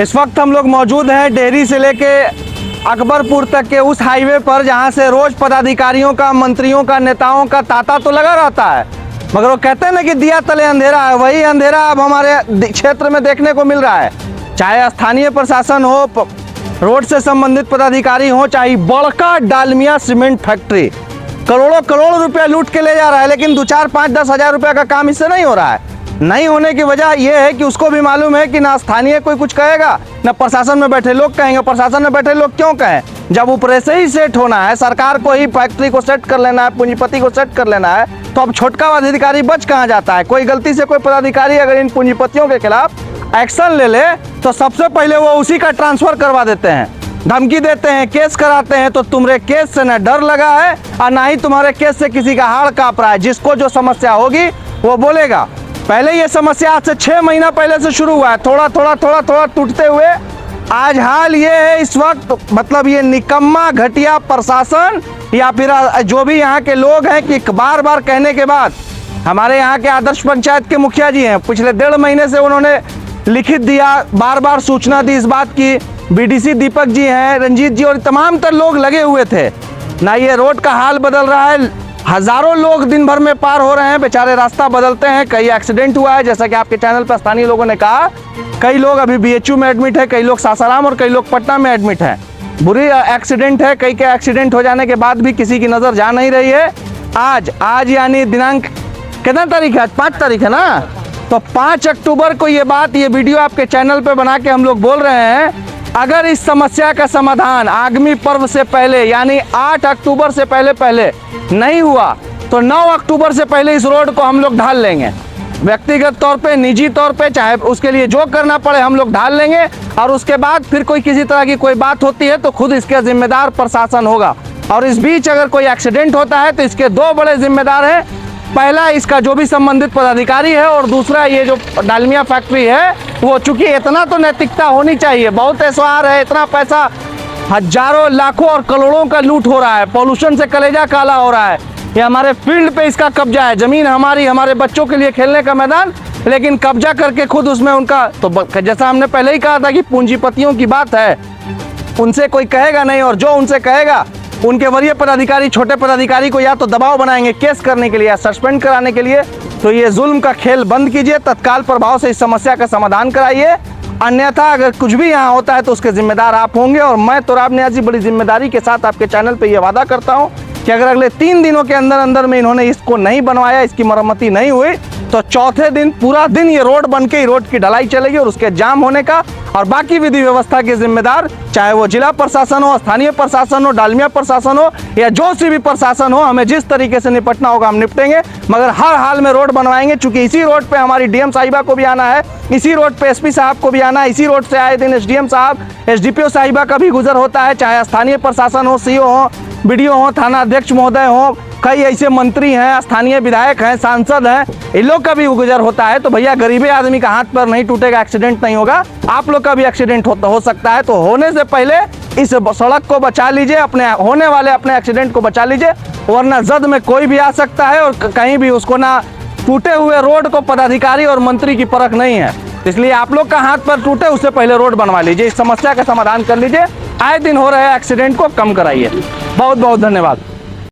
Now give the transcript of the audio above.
इस वक्त हम लोग मौजूद हैं डेहरी से लेके अकबरपुर तक के उस हाईवे पर जहां से रोज पदाधिकारियों का, मंत्रियों का, नेताओं का तांता तो लगा रहता है, मगर वो कहते हैं ना कि दिया तले अंधेरा है। वही अंधेरा अब हमारे क्षेत्र में देखने को मिल रहा है। चाहे स्थानीय प्रशासन हो, रोड से संबंधित पदाधिकारी हो, चाहे बड़का डालमिया सीमेंट फैक्ट्री करोड़ों करोड़ रुपया लूट के ले जा रहा है, लेकिन 2, 4, 5, 10 हज़ार रुपया का काम इससे नहीं हो रहा है। नहीं होने की वजह यह है कि उसको भी मालूम है कि ना स्थानीय कोई कुछ कहेगा, ना प्रशासन में बैठे लोग कहेंगे। प्रशासन में बैठे लोग क्यों कहें, जब ऊपर से ही सेट होना है, सरकार को ही फैक्ट्री को सेट कर लेना है, पूंजीपति को सेट कर लेना है, तो अब छोटका अधिकारी बच कहाँ जाता है। कोई गलती से कोई पदाधिकारी अगर इन पूंजीपतियों के खिलाफ एक्शन ले ले तो सबसे पहले वो उसी का ट्रांसफर करवा देते हैं, धमकी देते हैं, केस कराते हैं। तो तुम्हारे केस से न डर लगा है और ना ही तुम्हारे केस से किसी का हाड़ कांप रहा है। जिसको जो समस्या होगी वो बोलेगा। पहले ये समस्या आज से 6 महीना पहले से शुरू हुआ है, थोड़ा थोड़ा टूटते हुए आज हाल ये है इस वक्त, मतलब ये निकम्मा घटिया प्रशासन या फिर जो भी यहाँ के लोग हैं कि बार बार कहने के बाद हमारे यहाँ के आदर्श पंचायत के मुखिया जी हैं, पिछले 1.5 महीने से उन्होंने लिखित दिया, बार बार सूचना दी इस बात की। बीडीसी दीपक जी हैं, रंजीत जी और तमाम तर लोग लगे हुए थे ना। ये रोड का हाल बदल रहा है, हजारों लोग दिन भर में पार हो रहे हैं, बेचारे रास्ता बदलते हैं। कई एक्सीडेंट हुआ है, जैसा कि आपके चैनल पर स्थानीय लोगों ने कहा। कई लोग अभी बीएचयू में एडमिट है, कई लोग सासाराम और कई लोग पटना में एडमिट है। बुरी एक्सीडेंट है, कई के एक्सीडेंट हो जाने के बाद भी किसी की नजर जा नहीं रही है। आज यानी दिनांक कितना तारीख है, आज 5 तारीख है ना, तो 5 अक्टूबर को ये वीडियो आपके चैनल पे बना के हम लोग बोल रहे हैं, अगर इस समस्या का समाधान आगामी पर्व से पहले यानी 8 अक्टूबर से पहले नहीं हुआ तो 9 अक्टूबर से पहले इस रोड को हम लोग ढाल लेंगे। व्यक्तिगत तौर पे, निजी तौर पे, चाहे उसके लिए जो करना पड़े हम लोग ढाल लेंगे। और उसके बाद फिर कोई किसी तरह की कोई बात होती है तो खुद इसका जिम्मेदार प्रशासन होगा। और इस बीच अगर कोई एक्सीडेंट होता है तो इसके 2 बड़े जिम्मेदार हैं। पहला इसका जो भी संबंधित पदाधिकारी है और दूसरा ये जो डालमिया फैक्ट्री है वो, चूंकि इतना तो नैतिकता होनी चाहिए। बहुत एसआर है, इतना पैसा हजारों लाखों और करोड़ों का लूट हो रहा है, पॉल्यूशन से कलेजा काला हो रहा है। ये हमारे फील्ड पे इसका कब्जा है, जमीन हमारी, हमारे बच्चों के लिए खेलने का मैदान, लेकिन कब्जा करके खुद उसमें उनका, तो जैसा हमने पहले ही कहा था कि पूंजीपतियों की बात है, उनसे कोई कहेगा नहीं। और जो उनसे कहेगा उनके वरीय पदाधिकारी, छोटे पदाधिकारी को या तो दबाव बनाएंगे केस करने के लिए या सस्पेंड कराने के लिए। तो ये जुल्म का खेल बंद कीजिए, तत्काल प्रभाव से इस समस्या का समाधान कराइए। अन्यथा अगर कुछ भी यहाँ होता है तो उसके जिम्मेदार आप होंगे। और मैं तुराब नियाज़ी बड़ी जिम्मेदारी के साथ आपके चैनल पे ये वादा करता हूँ कि अगर अगले 3 दिनों के अंदर में इन्होंने इसको नहीं बनवाया, इसकी मरम्मती नहीं हुई, तो चौथे दिन पूरा दिन ये रोड बन के रोड की ढलाई चलेगी और उसके जाम होने का और बाकी विधि व्यवस्था के जिम्मेदार, चाहे वो जिला प्रशासन हो, स्थानीय प्रशासन हो, डालमिया प्रशासन हो या जो सी भी प्रशासन हो, हमें जिस तरीके से निपटना होगा हम निपटेंगे। मगर हर हाल में रोड बनवाएंगे, चूंकि इसी रोड पे हमारी डीएम साहिबा को भी आना है, इसी रोड पे एसपी साहब को भी आना है, इसी रोड से आए दिन एसडीएम साहब, एसडीपीओ साहिबा का भी गुजर होता है, चाहे स्थानीय प्रशासन हो, सीओ हो, बीडीओ हो, थाना अध्यक्ष महोदय हो, कई ऐसे मंत्री हैं, स्थानीय विधायक हैं, सांसद हैं, इन लोग का भी गुजर होता है। तो भैया गरीबे आदमी का हाथ पैर नहीं टूटेगा, एक्सीडेंट नहीं होगा, आप लोग का भी एक्सीडेंट हो सकता है। तो होने से पहले इस सड़क को बचा लीजिए, अपने होने वाले अपने एक्सीडेंट को बचा लीजिए, वरना जद में कोई भी आ सकता है और कहीं भी उसको ना, टूटे हुए रोड को पदाधिकारी और मंत्री की परख नहीं है। इसलिए आप लोग का हाथ पैर टूटे उससे पहले रोड बनवा लीजिए, इस समस्या का समाधान कर लीजिए, आए दिन हो रहे एक्सीडेंट को कम कराइए। बहुत बहुत धन्यवाद।